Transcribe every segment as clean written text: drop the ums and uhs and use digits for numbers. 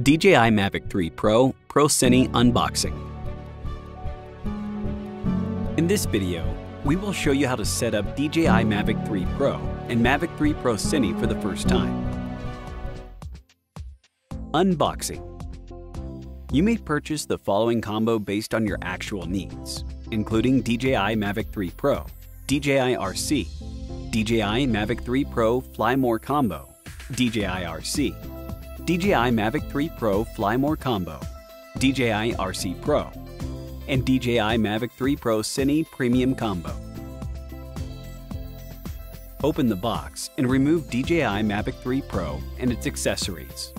DJI Mavic 3 Pro Cine Unboxing. In this video, we will show you how to set up DJI Mavic 3 Pro and Mavic 3 Pro Cine for the first time. Unboxing. You may purchase the following combo based on your actual needs, including DJI Mavic 3 Pro, DJI RC, DJI Mavic 3 Pro Fly More Combo, DJI RC, DJI Mavic 3 Pro Fly More Combo, DJI RC Pro, and DJI Mavic 3 Pro Cine Premium Combo. Open the box and remove DJI Mavic 3 Pro and its accessories.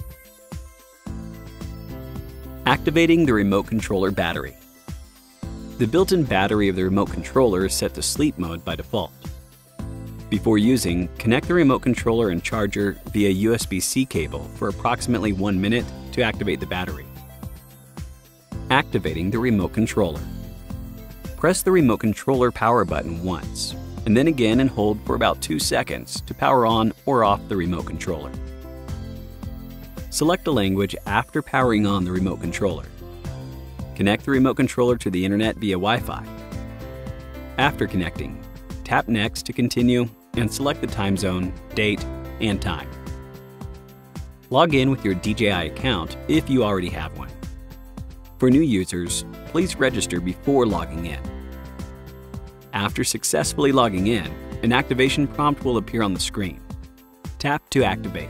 Activating the remote controller battery. The built-in battery of the remote controller is set to sleep mode by default. Before using, connect the remote controller and charger via USB-C cable for approximately 1 minute to activate the battery. Activating the remote controller. Press the remote controller power button once, and then again and hold for about 2 seconds to power on or off the remote controller. Select a language after powering on the remote controller. Connect the remote controller to the internet via Wi-Fi. After connecting, tap Next to continue and select the time zone, date, and time. Log in with your DJI account if you already have one. For new users, please register before logging in. After successfully logging in, an activation prompt will appear on the screen. Tap to activate.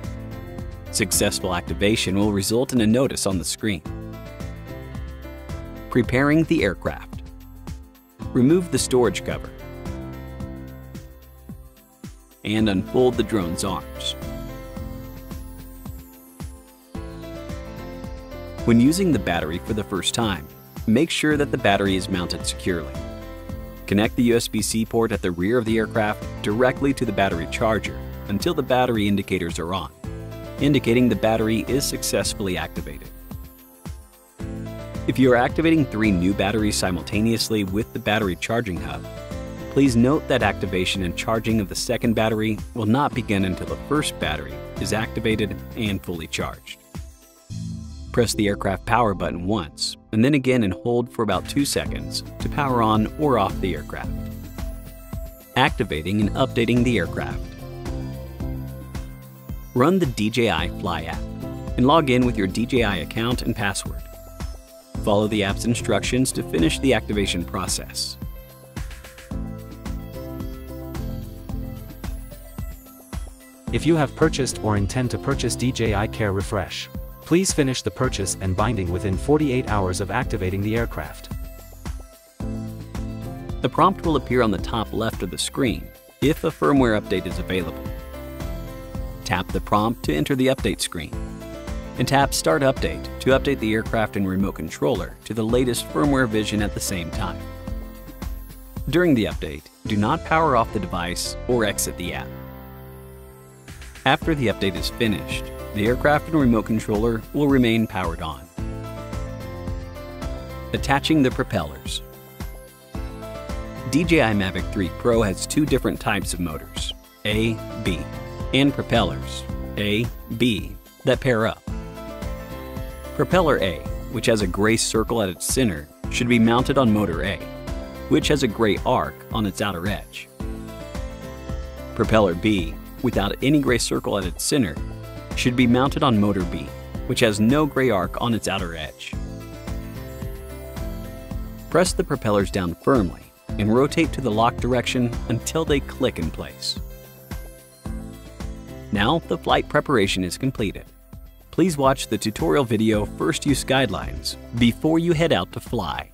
Successful activation will result in a notice on the screen. Preparing the aircraft. Remove the storage cover and unfold the drone's arms. When using the battery for the first time, make sure that the battery is mounted securely. Connect the USB-C port at the rear of the aircraft directly to the battery charger until the battery indicators are on, indicating the battery is successfully activated. If you are activating 3 new batteries simultaneously with the battery charging hub, please note that activation and charging of the second battery will not begin until the first battery is activated and fully charged. Press the aircraft power button once, and then again and hold for about 2 seconds to power on or off the aircraft. Activating and updating the aircraft. Run the DJI Fly app and log in with your DJI account and password. Follow the app's instructions to finish the activation process. If you have purchased or intend to purchase DJI Care Refresh, please finish the purchase and binding within 48 hours of activating the aircraft. The prompt will appear on the top left of the screen if a firmware update is available. Tap the prompt to enter the update screen, and tap Start Update to update the aircraft and remote controller to the latest firmware version at the same time. During the update, do not power off the device or exit the app. After the update is finished, the aircraft and remote controller will remain powered on. Attaching the propellers. DJI Mavic 3 Pro has 2 different types of motors, A, B, and propellers, A, B, that pair up. Propeller A, which has a gray circle at its center, should be mounted on motor A, which has a gray arc on its outer edge. Propeller B, without any gray circle at its center, should be mounted on motor B, which has no gray arc on its outer edge. Press the propellers down firmly and rotate to the lock direction until they click in place. Now the flight preparation is completed. Please watch the tutorial video First Use Guidelines before you head out to fly.